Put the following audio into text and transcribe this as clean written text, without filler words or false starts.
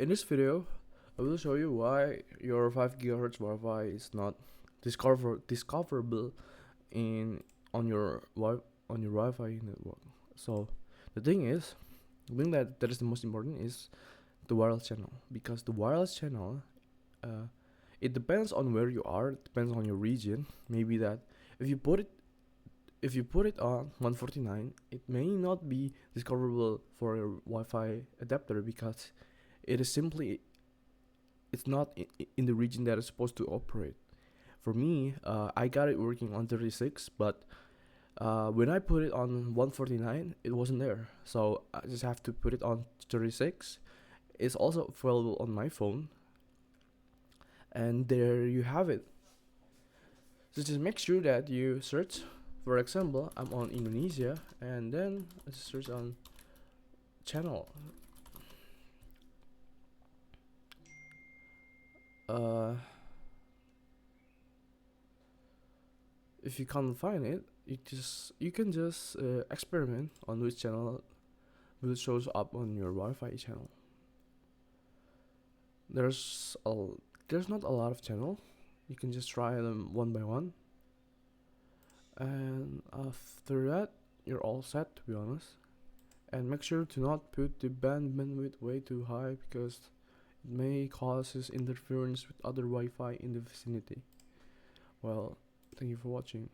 In this video, I will show you why your 5 GHz Wi-Fi is not discoverable in on your Wi-Fi network. So the thing is, that is the most important is the wireless channel, because the wireless channel, it depends on where you are, it depends on your region. Maybe that if you put it on 149, it may not be discoverable for your Wi-Fi adapter because it is simply it's not in the region that it's supposed to operate. For me, I got it working on 36, but when I put it on 149, it wasn't there. So I just have to put it on 36. It's also available on my phone, and there you have it. So just make sure that you search. For example, I'm on Indonesia, and then I just search on channel. If you can't find it, you can just experiment on which channel will shows up on your Wi-Fi channel. There's not a lot of channel. You can just try them one by one, and after that you're all set, to be honest. And make sure to not put the bandwidth way too high, because it may causes interference with other Wi-Fi in the vicinity. Well, thank you for watching.